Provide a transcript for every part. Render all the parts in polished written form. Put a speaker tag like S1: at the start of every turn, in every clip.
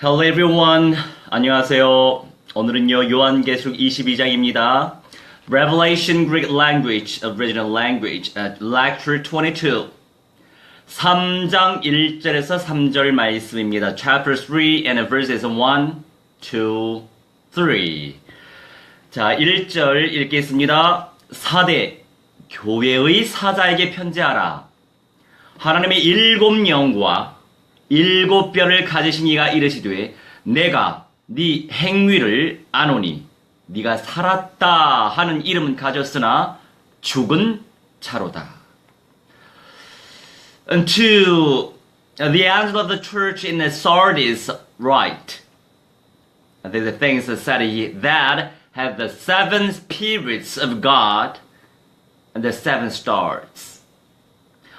S1: Hello everyone. 안녕하세요. 오늘은요 요한계시록 22장입니다. Revelation Greek Language, Original Language, Lecture 22. 3장 1절에서 3절 말씀입니다. Chapter 3 and verses 1, 2, 3. 자, 1절 읽겠습니다. 사대 교회의 사자에게 편지하라. 하나님의 7영과 7뼈를 가지신 이가 이르시되 내가 네 행위를 아노니 네가 살았다 하는 이름은 가졌으나 죽은 자로다. Unto the angel of the church in the Sardis write, the things said that have the 7 spirits of God and the 7 stars.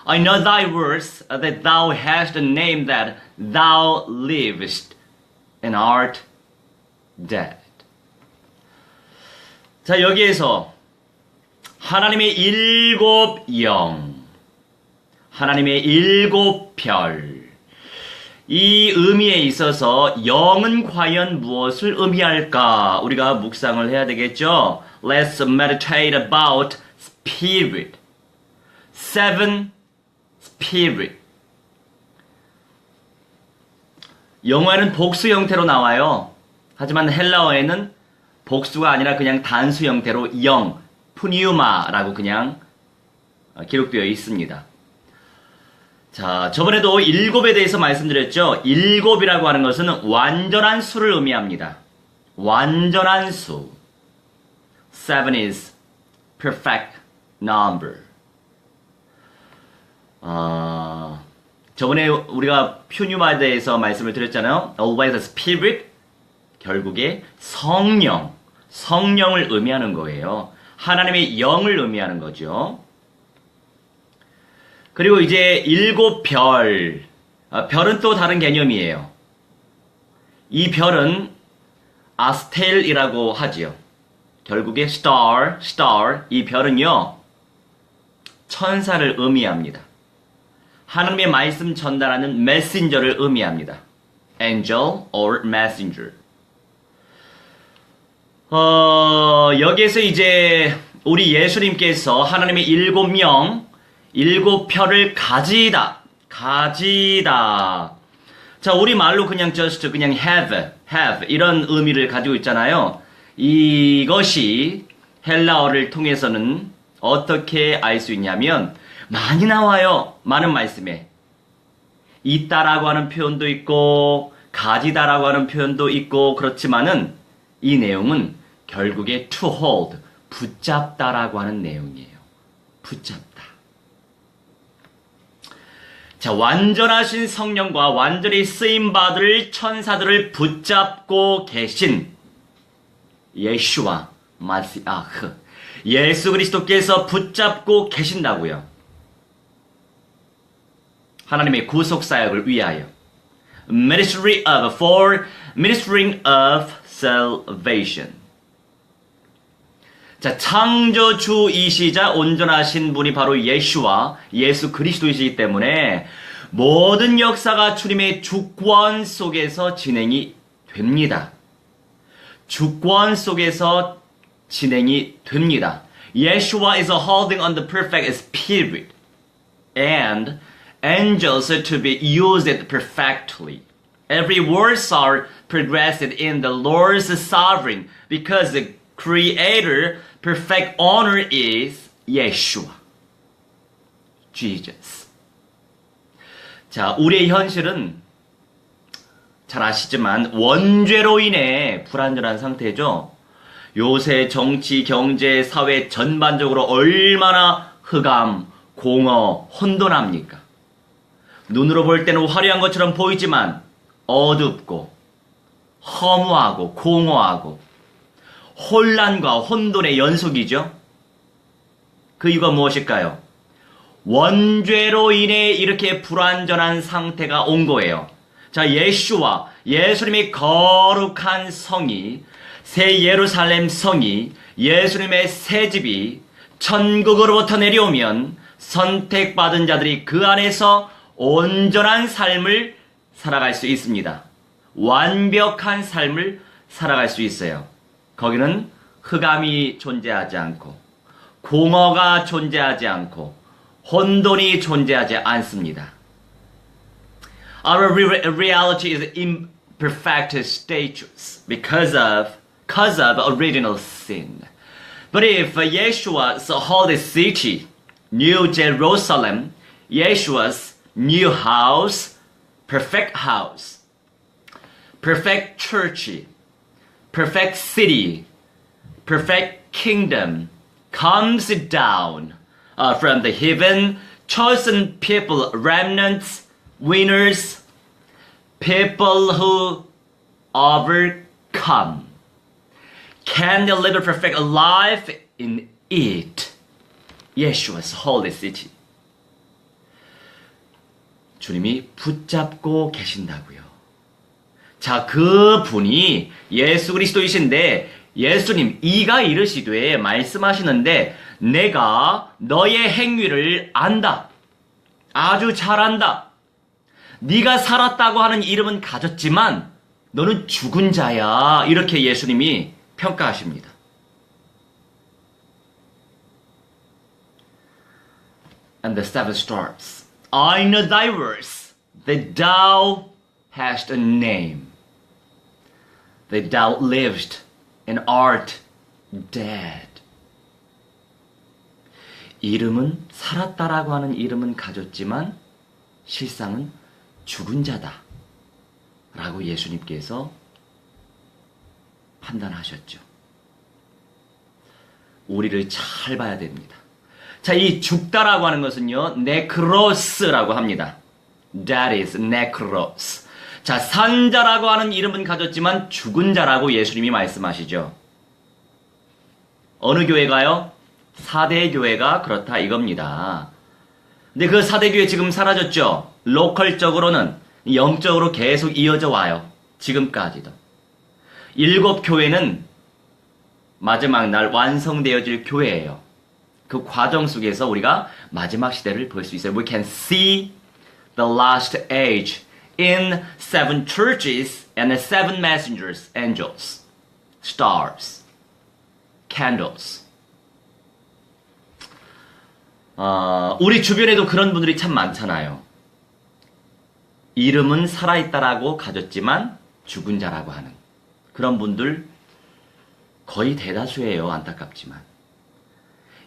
S1: I know thy works, that thou hast a name that thou livest and art dead. 자, 여기에서 하나님의 7영, 하나님의 7별, 이 의미에 있어서 영은 과연 무엇을 의미할까? 우리가 묵상을 해야 되겠죠? Let's meditate about spirit. 7 spirit. 영어에는 복수 형태로 나와요. 하지만 헬라어에는 복수가 아니라 그냥 단수 형태로 영, 푸니우마라고 그냥 기록되어 있습니다. 자, 저번에도 7에 대해서 말씀드렸죠. 7이라고 하는 것은 완전한 수를 의미합니다. 완전한 수. 7 is perfect number. 저번에 우리가 푸뉴마에 대해서 말씀을 드렸잖아요. Always a spirit. 결국에 성령, 성령을 의미하는 거예요. 하나님의 영을 의미하는 거죠. 그리고 이제 7별. 별은 또 다른 개념이에요. 이 별은 아스텔이라고 하지요. 결국에 star, 이 별은요, 천사를 의미합니다. 하나님의 말씀 전달하는 메신저를 의미합니다. Angel or messenger. 여기에서 이제 우리 예수님께서 하나님의 7명, 7뼈를 가지다. 자, 우리 말로 그냥 그냥 have 이런 의미를 가지고 있잖아요. 이것이 헬라어를 통해서는 어떻게 알 수 있냐면 많이 나와요. 많은 말씀에. 있다라고 하는 표현도 있고 가지다라고 하는 표현도 있고 그렇지만은 이 내용은 결국에 to hold, 붙잡다라고 하는 내용이에요. 붙잡다. 자, 완전하신 성령과 완전히 쓰임받을 천사들을 붙잡고 계신 예슈와 마시아흐, 예수 그리스도께서 붙잡고 계신다고요. 하나님의 구속 사역을 위하여. For ministering of salvation. 자, 창조주이시자 온전하신 분이 바로 예수와 예수 그리스도이시기 때문에 모든 역사가 주님의 주권 속에서 진행이 됩니다. 주권 속에서 진행이 됩니다. Yeshua is holding on the perfect spirit and angels are to be used perfectly. Every words are progressed in the Lord's sovereign because the Creator perfect honor is Yeshua. Jesus. 자, 우리의 현실은 잘 아시지만 원죄로 인해 불안전한 상태죠. 요새 정치, 경제, 사회 전반적으로 얼마나 흑암, 공허, 혼돈합니까? 눈으로 볼 때는 화려한 것처럼 보이지만 어둡고 허무하고 공허하고 혼란과 혼돈의 연속이죠. 그 이유가 무엇일까요? 원죄로 인해 이렇게 불완전한 상태가 온 거예요. 자, 예수와 예수님의 거룩한 성이, 새 예루살렘 성이, 예수님의 새 집이 천국으로부터 내려오면 선택받은 자들이 그 안에서 온전한 삶을 살아갈 수 있습니다. 완벽한 삶을 살아갈 수 있어요. 거기는 흑암이 존재하지 않고 공허가 존재하지 않고 혼돈이 존재하지 않습니다. Our reality is imperfect status because of original sin. But if Yeshua's holy city, New Jerusalem, Yeshua's new house, perfect church, perfect city, perfect kingdom comes down from the heaven, chosen people, remnants, winners, people who overcome, can live a perfect life in it. Yeshua's holy city. 주님이 붙잡고 계신다고요. 자, 그 분이 예수 그리스도이신데 예수님 이가 이르시되 말씀하시는데 내가 너의 행위를 안다. 아주 잘 안다. 네가 살았다고 하는 이름은 가졌지만 너는 죽은 자야. 이렇게 예수님이 평가하십니다. And the seven starts. I know thy works, that thou hast a name, that thou livest and art dead. 이름은 살았다라고 하는 이름은 가졌지만 실상은 죽은 자다 라고 예수님께서 판단하셨죠. 우리를 잘 봐야 됩니다. 자, 이 죽다라고 하는 것은요, 네크로스라고 합니다. That is necros. 자, 산자라고 하는 이름은 가졌지만 죽은 자라고 예수님이 말씀하시죠. 어느 교회가요? 4대 교회가 그렇다 이겁니다. 근데 그 4대 교회 지금 사라졌죠? 로컬적으로는 영적으로 계속 이어져 와요. 지금까지도. 7 교회는 마지막 날 완성되어질 교회예요. 그 과정 속에서 우리가 마지막 시대를 볼 수 있어요. We can see the last age in 7 churches and 7 messengers, angels, stars, candles. 우리 주변에도 그런 분들이 참 많잖아요. 이름은 살아있다라고 가졌지만 죽은 자라고 하는 그런 분들 거의 대다수예요. 안타깝지만.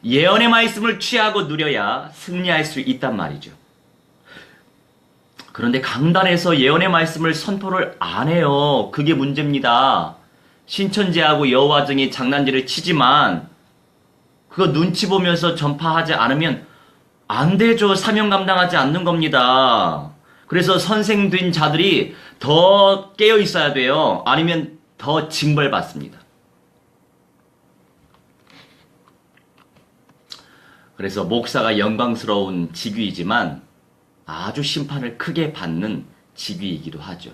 S1: 예언의 말씀을 취하고 누려야 승리할 수 있단 말이죠. 그런데 강단에서 예언의 말씀을 선포를 안 해요. 그게 문제입니다. 신천지하고 여호와증이 장난질을 치지만 그거 눈치 보면서 전파하지 않으면 안 되죠. 사명 감당하지 않는 겁니다. 그래서 선생된 자들이 더 깨어 있어야 돼요. 아니면 더 징벌받습니다. 그래서 목사가 영광스러운 직위이지만 아주 심판을 크게 받는 직위이기도 하죠.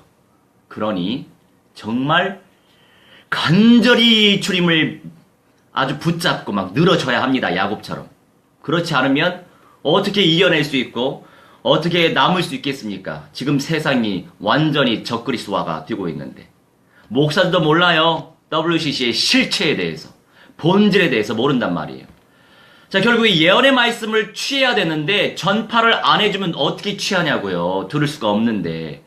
S1: 그러니 정말 간절히 주님을 아주 붙잡고 막 늘어져야 합니다. 야곱처럼. 그렇지 않으면 어떻게 이겨낼 수 있고 어떻게 남을 수 있겠습니까? 지금 세상이 완전히 적그리스도화가 되고 있는데 목사들도 몰라요. WCC의 실체에 대해서, 본질에 대해서 모른단 말이에요. 자, 결국 예언의 말씀을 취해야 되는데 전파를 안 해주면 어떻게 취하냐고요. 들을 수가 없는데.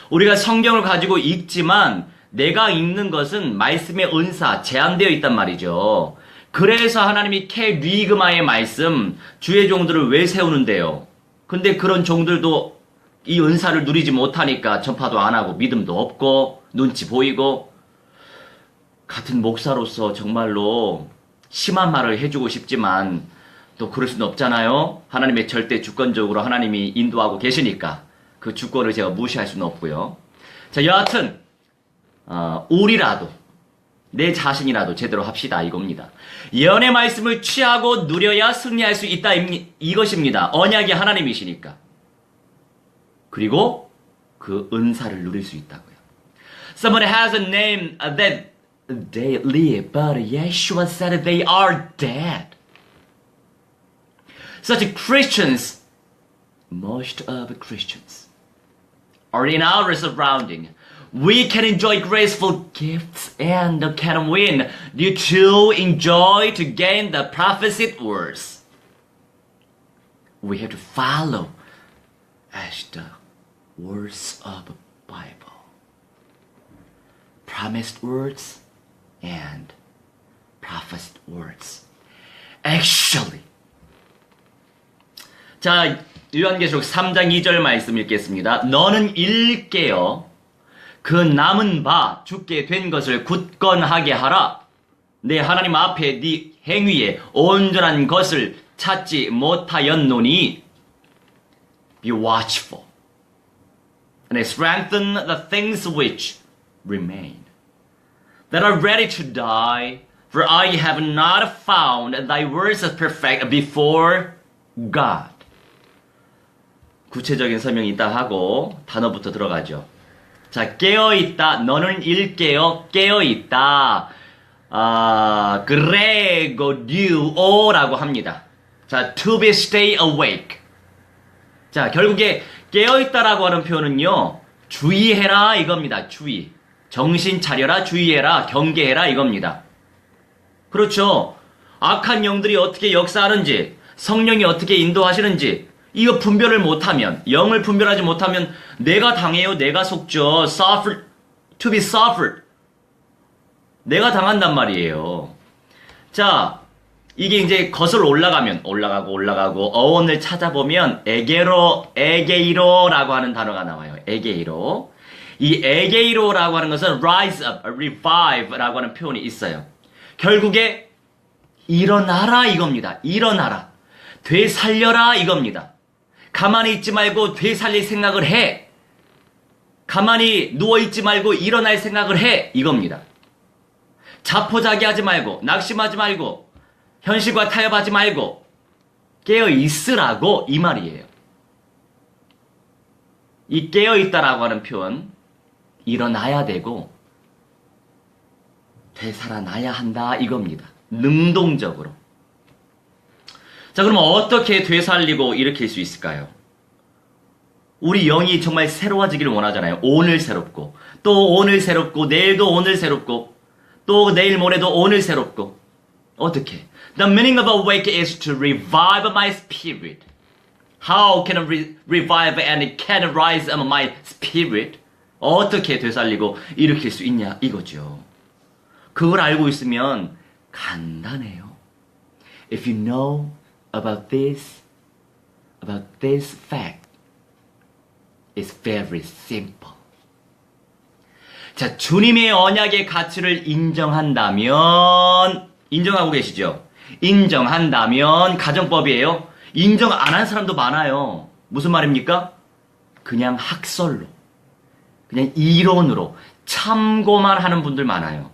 S1: 우리가 성경을 가지고 읽지만 내가 읽는 것은 말씀의 은사, 제한되어 있단 말이죠. 그래서 하나님이 캐리그마의 말씀, 주의 종들을 왜 세우는데요? 근데 그런 종들도 이 은사를 누리지 못하니까 전파도 안 하고 믿음도 없고 눈치 보이고. 같은 목사로서 정말로 심한 말을 해주고 싶지만 또 그럴 수는 없잖아요. 하나님의 절대 주권적으로 하나님이 인도하고 계시니까 그 주권을 제가 무시할 수는 없고요. 자, 여하튼 우리라도 내 자신이라도 제대로 합시다 이겁니다. 예언의 말씀을 취하고 누려야 승리할 수 있다 이것입니다. 언약이 하나님이시니까. 그리고 그 은사를 누릴 수 있다고요. Someone has a name that they live, but Yeshua said they are dead. Such Christians, most of Christians, are in our surrounding, We can enjoy graceful gifts and can win due to enjoy to gain the prophesied words. We have to follow as the words of the Bible. Promised words and prophesied words. Actually. 자, 요한계시록 3장 2절 말씀 읽겠습니다. 너는 읽게요. 그 남은 바 죽게 된 것을 굳건하게 하라. 내 하나님 앞에 네 행위에 온전한 것을 찾지 못하였노니 be watchful and strengthen the things which remain that are ready to die, for I have not found thy words perfect before God. 구체적인 설명이 있다 하고 단어부터 들어가죠. 자, 깨어있다. 너는 읽게요. 깨어있다. 그레고 듀오라고 합니다. 자, to be stay awake. 자, 결국에 깨어있다라고 하는 표현은요. 주의해라 이겁니다. 주의. 정신 차려라, 주의해라, 경계해라 이겁니다. 그렇죠. 악한 영들이 어떻게 역사하는지, 성령이 어떻게 인도하시는지 이거 분별을 못하면, 영을 분별하지 못하면 내가 당해요. 내가 속죠. suffer, to be suffered. 내가 당한단 말이에요. 자, 이게 이제 거슬러 올라가고 어원을 찾아보면 에게이로라고 하는 단어가 나와요. 에게이로. 이 에게이로라고 하는 것은 rise up, revive라고 하는 표현이 있어요. 결국에 일어나라 이겁니다. 일어나라. 되살려라 이겁니다. 가만히 있지 말고 되살릴 생각을 해. 가만히 누워있지 말고 일어날 생각을 해. 이겁니다. 자포자기하지 말고, 낙심하지 말고, 현실과 타협하지 말고, 깨어있으라고 이 말이에요. 이 깨어있다라고 하는 표현, 일어나야 되고, 되살아나야 한다 이겁니다. 능동적으로. 자, 그럼 어떻게 되살리고 일으킬 수 있을까요? 우리 영이 정말 새로워지기를 원하잖아요. 오늘 새롭고, 또 오늘 새롭고, 내일도 오늘 새롭고, 또 내일 모레도 오늘 새롭고. 어떻게? The meaning of awake is to revive my spirit. How can I revive and can rise up my spirit? 어떻게 되살리고 일으킬 수 있냐 이거죠. 그걸 알고 있으면 간단해요. If you know about this fact, it's very simple. 자, 주님의 언약의 가치를 인정한다면, 인정하고 계시죠? 인정한다면 가정법이에요. 인정 안 한 사람도 많아요. 무슨 말입니까? 그냥 학설로, 그냥 이론으로 참고만 하는 분들 많아요.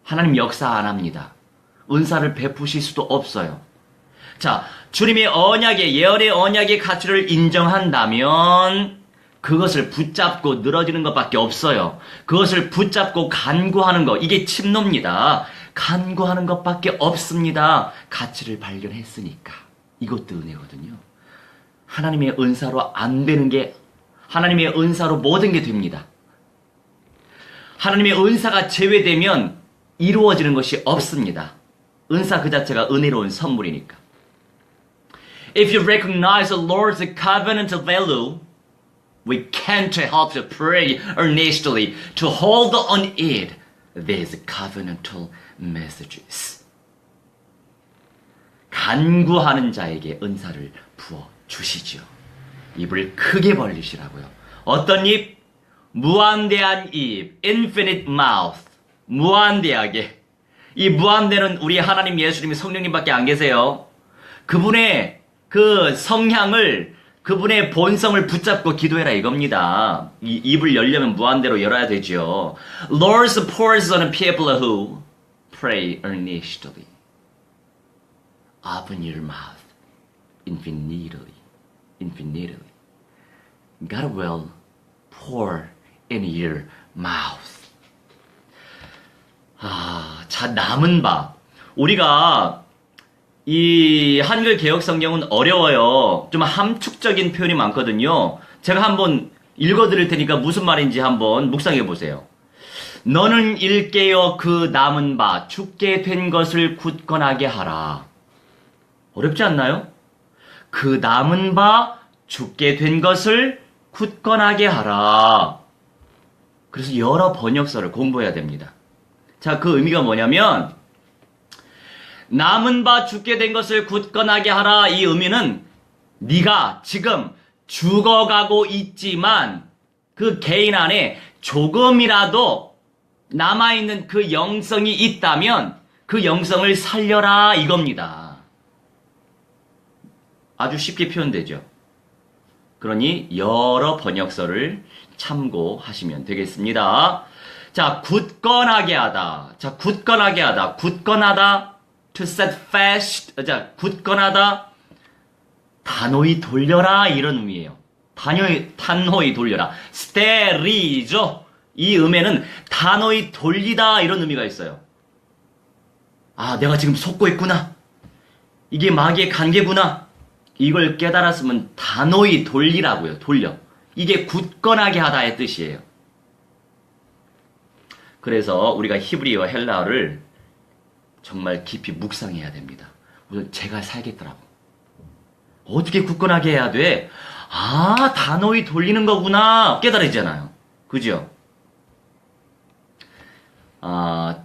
S1: 하나님 역사 안 합니다. 은사를 베푸실 수도 없어요. 자, 주님의 언약의, 예언의 언약의 가치를 인정한다면 그것을 붙잡고 늘어지는 것밖에 없어요. 그것을 붙잡고 간구하는 것, 이게 침노입니다. 간구하는 것밖에 없습니다. 가치를 발견했으니까. 이것도 은혜거든요. 하나님의 은사로 안 되는 게 하나님의 은사로 모든 게 됩니다. 하나님의 은사가 제외되면 이루어지는 것이 없습니다. 은사 그 자체가 은혜로운 선물이니까. If you recognize the Lord's covenantal value, we can't help to pray earnestly to hold on it these covenantal messages. 간구하는 자에게 은사를 부어 주시죠. 입을 크게 벌리시라고요. 어떤 입? 무한대한 입, infinite mouth. 무한대하게. 이 무한대는 우리 하나님 예수님이 성령님밖에 안 계세요. 그분의 그 성향을, 그분의 본성을 붙잡고 기도해라 이겁니다. 이 입을 열려면 무한대로 열어야 되죠. Lord pours on people who pray earnestly. Open your mouth infinitely. Infinitely. God will pour in your mouth. 자, 남은 바. 우리가 이 한글 개혁 성경은 어려워요. 좀 함축적인 표현이 많거든요. 제가 한번 읽어드릴 테니까 무슨 말인지 한번 묵상해 보세요. 너는 일깨어 그 남은 바 죽게 된 것을 굳건하게 하라. 어렵지 않나요? 그 남은 바 죽게 된 것을 굳건하게 하라. 그래서 여러 번역서를 공부해야 됩니다. 자, 그 의미가 뭐냐면 남은 바 죽게 된 것을 굳건하게 하라. 이 의미는 네가 지금 죽어가고 있지만 그 개인 안에 조금이라도 남아있는 그 영성이 있다면 그 영성을 살려라 이겁니다. 아주 쉽게 표현되죠. 그러니 여러 번역서를 참고하시면 되겠습니다. 자, 굳건하게 하다. 자, 굳건하게 하다. 굳건하다. To set fast. 자, 굳건하다. 단호히 돌려라 이런 의미예요. 단호히 돌려라. 스테리죠. 이 음에는 단호히 돌리다 이런 의미가 있어요. 아, 내가 지금 속고 있구나. 이게 마귀의 관계구나. 이걸 깨달았으면 단호히 돌리라고요. 돌려. 이게 굳건하게 하다의 뜻이에요. 그래서 우리가 히브리어 헬라어를 정말 깊이 묵상해야 됩니다. 우선 제가 살겠더라고. 어떻게 굳건하게 해야 돼? 아, 단호히 돌리는 거구나. 깨달아지잖아요. 그죠?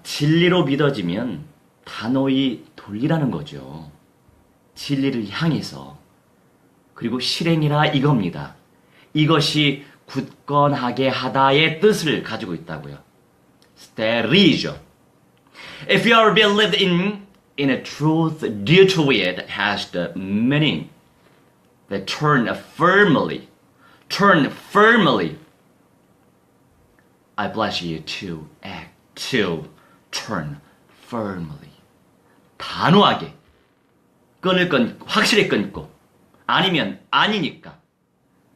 S1: 진리로 믿어지면 단호히 돌리라는 거죠. 진리를 향해서. 그리고 실행이라 이겁니다. 이것이 굳건하게 하다의 뜻을 가지고 있다고요. 스테리죠. If you are believed in a truth due to it has the meaning that turn firmly. I bless you to act, to turn firmly. 단호하게. 확실히 끊고. 아니면 아니니까.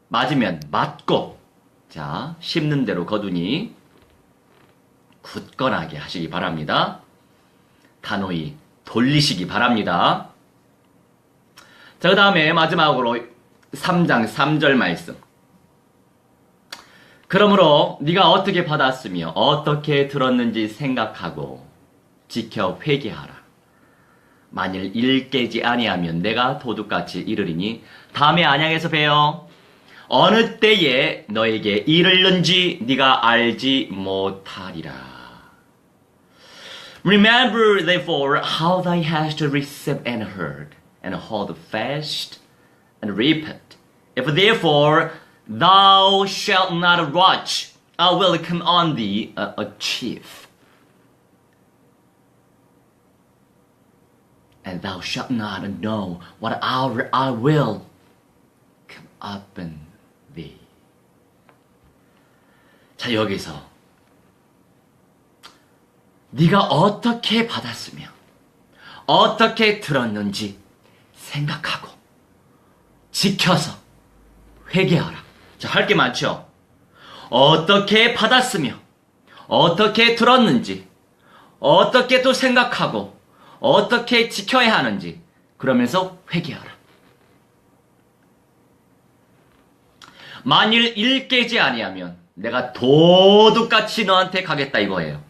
S1: 맞으면 맞고. 자, 심는 대로 거두니 굳건하게 하시기 바랍니다. 단호히 돌리시기 바랍니다. 자, 그 다음에 마지막으로 3장 3절 말씀. 그러므로 네가 어떻게 받았으며 어떻게 들었는지 생각하고 지켜 회개하라. 만일 일깨지 아니하면 내가 도둑같이 이르리니 다음에 안양에서 봬요. 어느 때에 너에게 이르는지 네가 알지 못하리라. Remember therefore how thou hast received and heard, and hold fast and repent. If therefore thou shalt not watch, I will come on thee a chief, and thou shalt not know what hour I will come upon thee. 자, 여기서 네가 어떻게 받았으며 어떻게 들었는지 생각하고 지켜서 회개하라. 자, 할 게 많죠? 어떻게 받았으며 어떻게 들었는지 어떻게 또 생각하고 어떻게 지켜야 하는지 그러면서 회개하라. 만일 일깨지 아니하면 내가 도둑같이 너한테 가겠다 이거예요.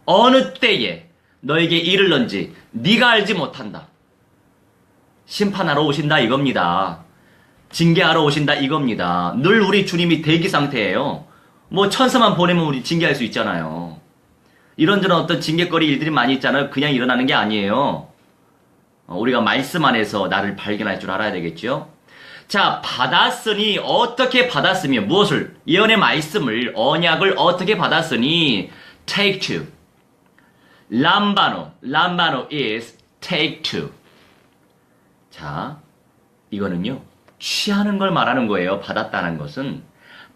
S1: 어느 때에 너에게 이를는지 네가 알지 못한다. 심판하러 오신다 이겁니다. 징계하러 오신다 이겁니다. 늘 우리 주님이 대기 상태예요. 뭐 천사만 보내면 우리 징계할 수 있잖아요. 이런저런 어떤 징계거리 일들이 많이 있잖아요. 그냥 일어나는 게 아니에요. 우리가 말씀 안에서 나를 발견할 줄 알아야 되겠죠. 자, 받았으니 어떻게 받았으며 무엇을? 예언의 말씀을 언약을 어떻게 받았으니 take to. 람바노 is take to. 자, 이거는요 취하는 걸 말하는 거예요. 받았다는 것은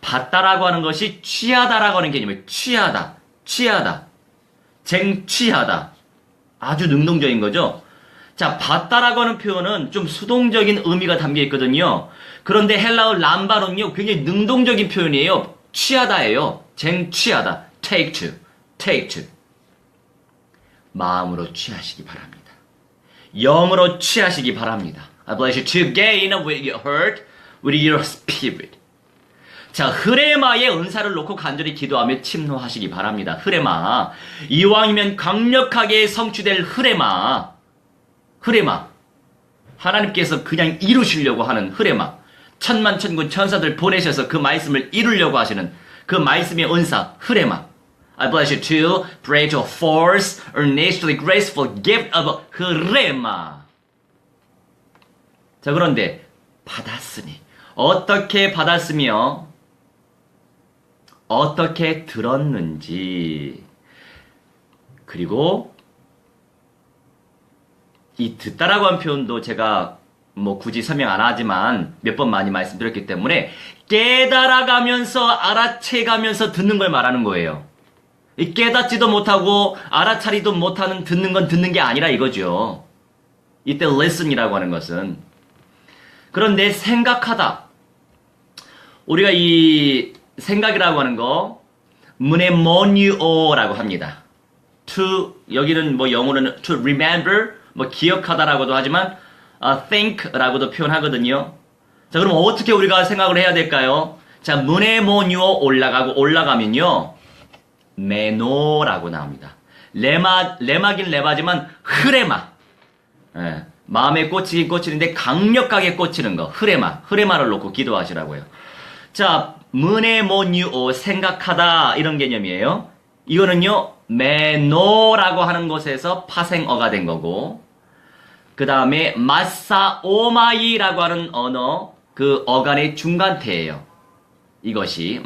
S1: 받다라고 하는 것이 취하다라고 하는 개념이에요. 취하다, 쟁취하다. 아주 능동적인 거죠. 자, 받다라고 하는 표현은 좀 수동적인 의미가 담겨 있거든요. 그런데 헬라어 람바노는요 굉장히 능동적인 표현이에요. 취하다예요. 쟁취하다, take to. 마음으로 취하시기 바랍니다. 영으로 취하시기 바랍니다. I bless you to gain with your heart, with your spirit. 자, 흐레마의 은사를 놓고 간절히 기도하며 침노하시기 바랍니다. 흐레마. 이왕이면 강력하게 성취될 흐레마. 흐레마. 하나님께서 그냥 이루시려고 하는 흐레마. 천만천군 천사들 보내셔서 그 말씀을 이루려고 하시는 그 말씀의 은사, 흐레마. I bless you to pray to force earnestly graceful gift of 흐레마. 자, 그런데 받았으니 어떻게 받았으며 어떻게 들었는지, 그리고 이 듣다라고 한 표현도 제가 뭐 굳이 설명 안 하지만 몇 번 많이 말씀드렸기 때문에 깨달아가면서 알아채가면서 듣는 걸 말하는 거예요. 이 깨닫지도 못하고 알아차리도 못하는 듣는 건 듣는 게 아니라 이거죠. 이때 listen이라고 하는 것은. 그런데 생각하다. 우리가 이 생각이라고 하는 거 mnemoneo라고 합니다. to, 여기는 뭐 영어로는 to remember, 뭐 기억하다라고도 하지만 think라고도 표현하거든요. 자, 그럼 어떻게 우리가 생각을 해야 될까요? 자, mnemoneo 올라가면요 메노라고 나옵니다. 레마긴 레마지만 흐레마. 예, 마음에 꽂히긴 꽂히는데 강력하게 꽂히는 거, 흐레마를 놓고 기도하시라고요. 자, mnemoneo 생각하다 이런 개념이에요. 이거는요 메노라고 하는 곳에서 파생어가 된 거고, 그 다음에 마사오마이라고 하는 언어, 그 어간의 중간태예요. 이것이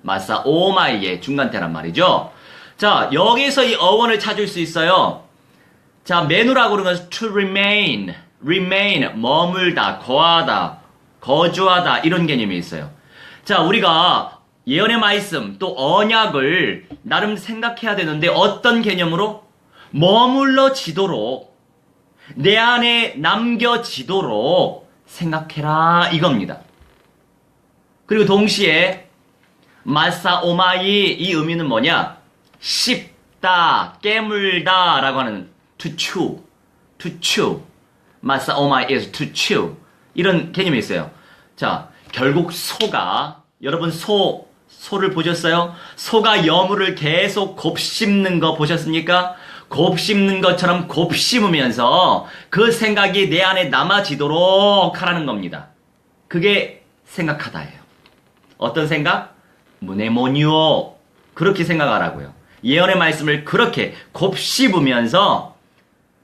S1: 마사오마이의 중간태란 말이죠. 자, 여기서 이 어원을 찾을 수 있어요. 자, 메누라고 그러는 것은 to remain, 머물다, 거하다, 거주하다 이런 개념이 있어요. 자, 우리가 예언의 말씀 또 언약을 나름 생각해야 되는데 어떤 개념으로? 머물러지도록, 내 안에 남겨지도록 생각해라 이겁니다. 그리고 동시에 마사오마이 이 의미는 뭐냐? 씹다, 깨물다 라고 하는 to chew. 마사오마이 is to chew. 이런 개념이 있어요. 자, 결국 소가, 여러분 소를 보셨어요? 소가 여물을 계속 곱씹는 거 보셨습니까? 곱씹는 것처럼 곱씹으면서 그 생각이 내 안에 남아지도록 하라는 겁니다. 그게 생각하다예요. 어떤 생각? mnemoneo. 그렇게 생각하라고요. 예언의 말씀을 그렇게 곱씹으면서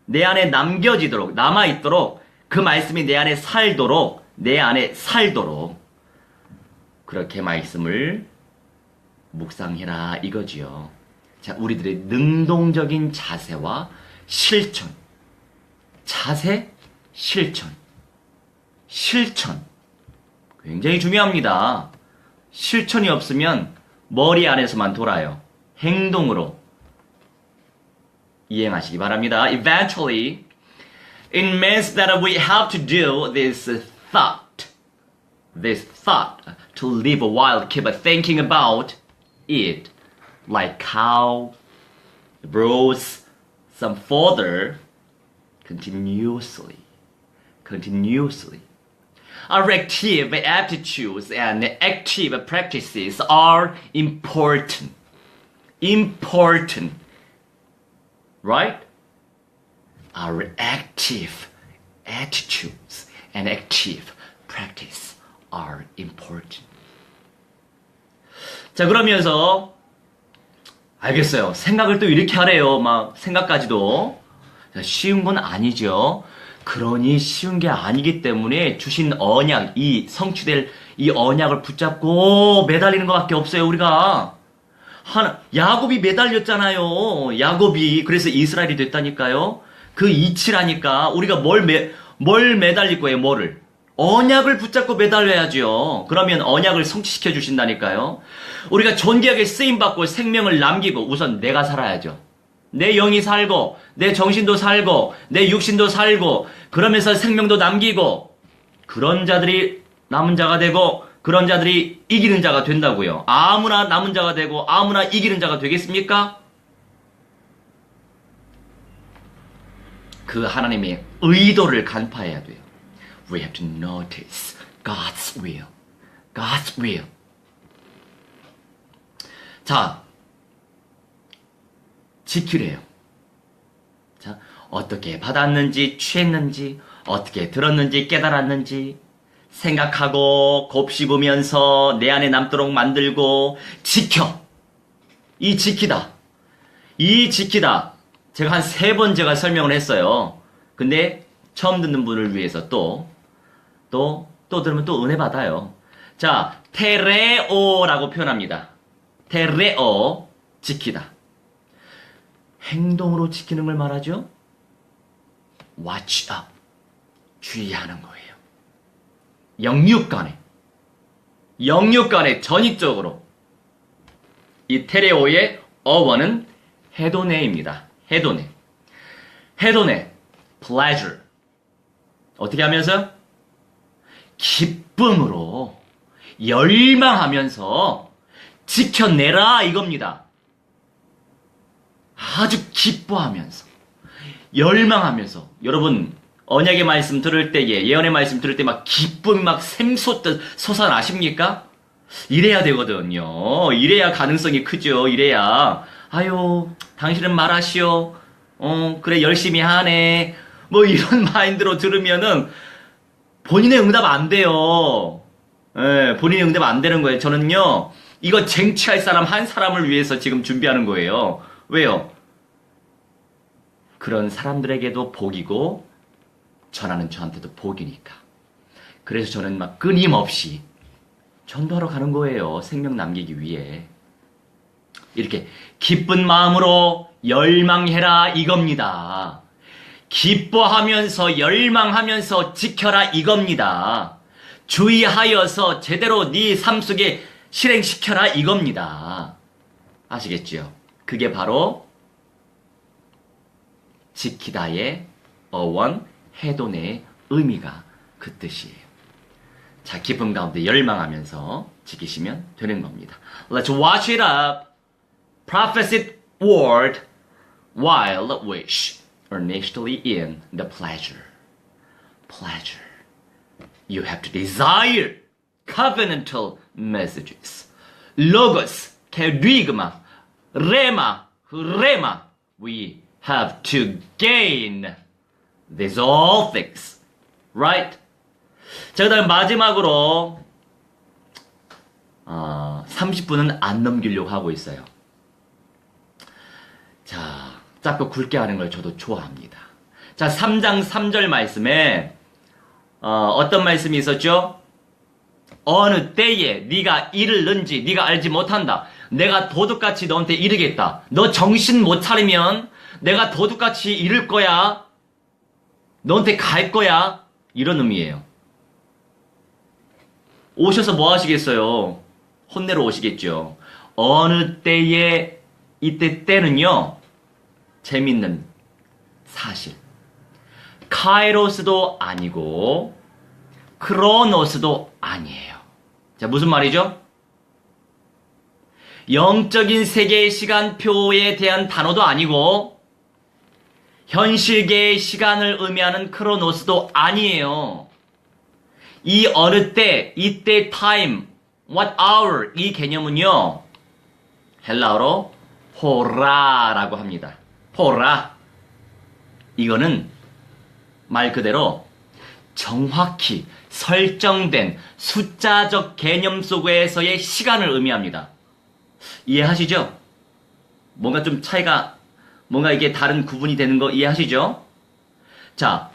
S1: 내 안에 남겨지도록, 남아있도록, 그 말씀이 내 안에 살도록 그렇게 말씀을 묵상해라 이거지요. 자, 우리들의 능동적인 자세와 실천. 자세, 실천. 굉장히 중요합니다. 실천이 없으면 머리 안에서만 돌아요. 행동으로 이행하시기 바랍니다. Eventually, it means that we have to do this thought, to live a while, keep thinking about it, like how it grows some further, continuously. Our active attitudes and active practices are important. Right? Our active attitudes and active practice are important. 자, 그러면서 알겠어요. 생각을 또 이렇게 하래요. 막 생각까지도. 자, 쉬운 건 아니죠. 그러니 쉬운 게 아니기 때문에 주신 언약, 이 성취될 이 언약을 붙잡고 매달리는 것밖에 없어요. 우리가 야곱이 매달렸잖아요. 야곱이 그래서 이스라엘이 됐다니까요. 그 이치라니까. 우리가 뭘 매달릴 거예요? 뭐를? 언약을 붙잡고 매달려야죠. 그러면 언약을 성취시켜 주신다니까요. 우리가 존귀하게 쓰임받고 생명을 남기고 우선 내가 살아야죠. 내 영이 살고 내 정신도 살고 내 육신도 살고 그러면서 생명도 남기고, 그런 자들이 남은 자가 되고 그런 자들이 이기는 자가 된다고요. 아무나 남은 자가 되고 아무나 이기는 자가 되겠습니까? 그 하나님의 의도를 간파해야 돼요. We have to notice God's will. God's will. 자, 지키래요. 자, 어떻게 받았는지, 취했는지, 어떻게 들었는지, 깨달았는지, 생각하고 곱씹으면서 내 안에 남도록 만들고, 지켜. 이 지키다. 이 지키다. 제가 한 3번 제가 설명을 했어요. 근데 처음 듣는 분을 위해서 또 들으면 또 은혜 받아요. 자, 테레오라고 표현합니다. 테레오, 지키다. 행동으로 지키는 걸 말하죠? Watch up. 주의하는 거예요. 영육간에 전익적으로. 이 테레오의 어원은 헤도네입니다. 헤도네. pleasure. 어떻게 하면서? 기쁨으로, 열망하면서 지켜내라 이겁니다. 아주 기뻐하면서, 열망하면서. 여러분, 언약의 말씀 들을 때에, 예언의 말씀 들을 때 막 기쁨이 막 샘솟듯 솟아나십니까? 이래야 되거든요. 이래야 가능성이 크죠. 이래야. 아유, 당신은 말하시오. 그래, 열심히 하네. 뭐 이런 마인드로 들으면은 본인의 응답 안 돼요. 예, 본인의 응답 안 되는 거예요. 저는요, 이거 쟁취할 사람 한 사람을 위해서 지금 준비하는 거예요. 왜요? 그런 사람들에게도 복이고, 전하는 저한테도 복이니까. 그래서 저는 막 끊임없이 전도하러 가는 거예요. 생명 남기기 위해. 이렇게 기쁜 마음으로 열망해라 이겁니다. 기뻐하면서 열망하면서 지켜라 이겁니다. 주의하여서 제대로 네 삶 속에 실행시켜라 이겁니다. 아시겠죠? 그게 바로 지키다의 어원, 해돈의 의미가 그 뜻이에요. 자, 기쁨 가운데 열망하면서 지키시면 되는 겁니다. Let's watch it up. Prophesied word while wish earnestly in the pleasure. Pleasure. You have to desire covenantal messages. Logos, kerygma, rema. We have to gain these all things. Right? 자, 그 다음 마지막으로 30분은 안 넘기려고 하고 있어요. 자, 짧고 굵게 하는 걸 저도 좋아합니다. 자, 3장 3절 말씀에 어떤 말씀이 있었죠? 어느 때에 네가 이르는지 네가 알지 못한다. 내가 도둑같이 너한테 이르겠다. 너 정신 못 차리면 내가 도둑같이 이를 거야. 너한테 갈 거야. 이런 의미예요. 오셔서 뭐 하시겠어요? 혼내러 오시겠죠. 어느 때에, 이때 때는요, 재밌는 사실. 카이로스도 아니고 크로노스도 아니에요. 자, 무슨 말이죠? 영적인 세계의 시간표에 대한 단어도 아니고 현실계의 시간을 의미하는 크로노스도 아니에요. 이 어느 때, 이때 time, what hour 이 개념은요, 헬라어로 호라라고 합니다. 호라. 이거는 말 그대로 정확히 설정된 숫자적 개념 속에서의 시간을 의미합니다. 이해하시죠? 뭔가 좀 차이가, 뭔가 이게 다른 구분이 되는 거 이해하시죠? 자,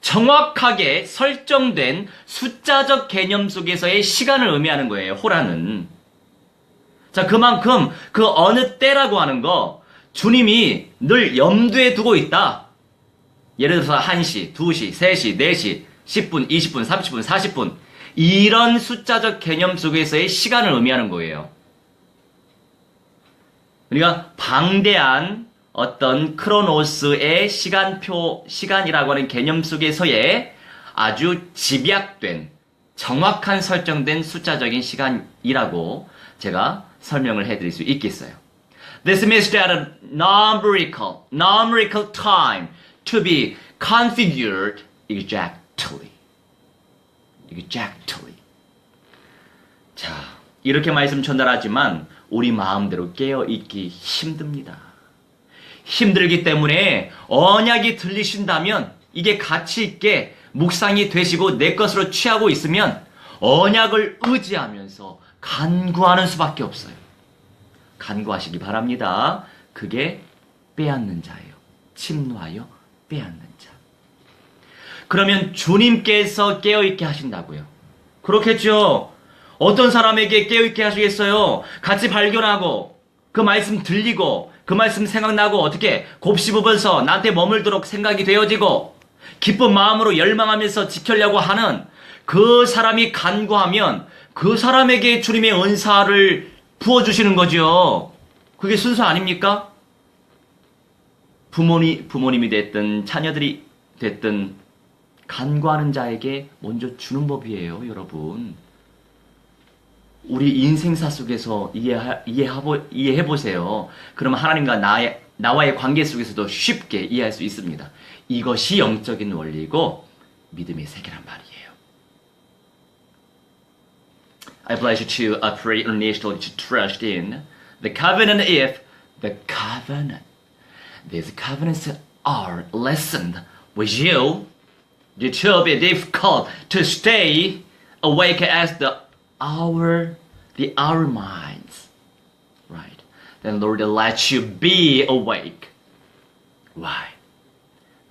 S1: 정확하게 설정된 숫자적 개념 속에서의 시간을 의미하는 거예요, 호라는. 자, 그만큼 그 어느 때라고 하는 거 주님이 늘 염두에 두고 있다. 예를 들어서 1시, 2시, 3시, 4시, 10분, 20분, 30분, 40분 이런 숫자적 개념 속에서의 시간을 의미하는 거예요. 그러니까 방대한 어떤 크로노스의 시간표, 시간이라고 하는 개념 속에서의 아주 집약된, 정확한 설정된 숫자적인 시간이라고 제가 설명을 해드릴 수 있겠어요. This means that a numerical time to be configured exactly. 자, 이렇게 말씀 전달하지만 우리 마음대로 깨어있기 힘듭니다. 힘들기 때문에 언약이 들리신다면 이게 가치 있게 묵상이 되시고 내 것으로 취하고 있으면 언약을 의지하면서 간구하는 수밖에 없어요. 간구하시기 바랍니다. 그게 빼앗는 자예요. 침노하여 빼앗는 자. 그러면 주님께서 깨어있게 하신다고요. 그렇겠죠. 어떤 사람에게 깨어있게 하시겠어요? 같이 발견하고 그 말씀 들리고 그 말씀 생각나고 어떻게 곱씹으면서 나한테 머물도록 생각이 되어지고 기쁜 마음으로 열망하면서 지키려고 하는 그 사람이 간구하면 그 사람에게 주님의 은사를 부어주시는 거죠. 그게 순서 아닙니까? 부모님이 됐든 자녀들이 됐든 간구하는 자에게 먼저 주는 법이에요, 여러분. 우리 인생사 속에서 이해해보세요. 그러면 하나님과 나와의 관계 속에서도 쉽게 이해할 수 있습니다. 이것이 영적인 원리고 믿음의 세계란 말이에요. I bless you to pray earnestly to trust in the covenant if the covenant. These covenants are lessened with you. It will be difficult to stay awake as the hour minds. Right. Then Lord let you be awake. Why?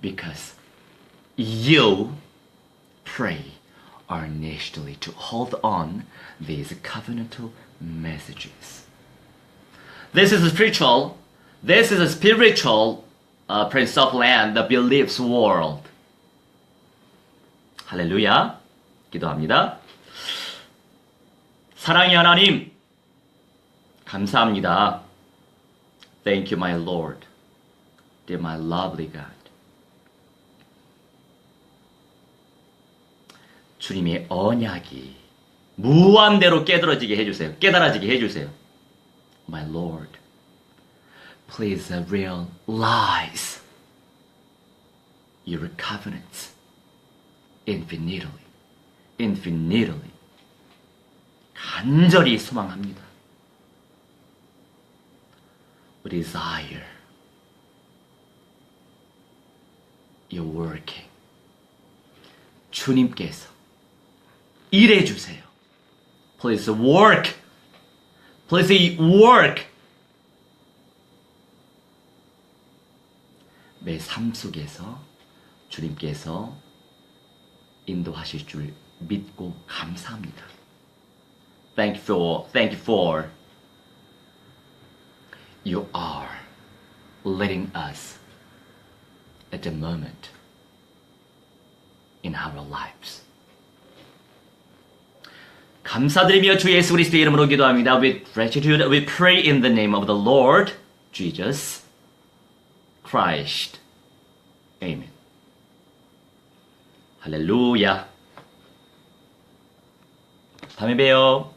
S1: Because you pray earnestly to hold on these covenantal messages. This is a spiritual principle and the beliefs world. 할렐루야. 기도합니다. 사랑의 하나님, 감사합니다. Thank you, my Lord. Dear my lovely God. 주님의 언약이 무한대로 깨달아지게 해주세요. My Lord, please realize your covenants infinitely. 간절히 소망합니다. We desire your working. 주님께서 일해주세요. Please work. 매 삶 속에서 주님께서 인도하실 줄 믿고 감사합니다. Thank you for you are leading us at the moment in our lives. 감사드리며 주 예수 그리스도의 이름으로 기도합니다. With gratitude we pray in the name of the Lord Jesus Christ. Amen. 할렐루야. 다음에 봬요.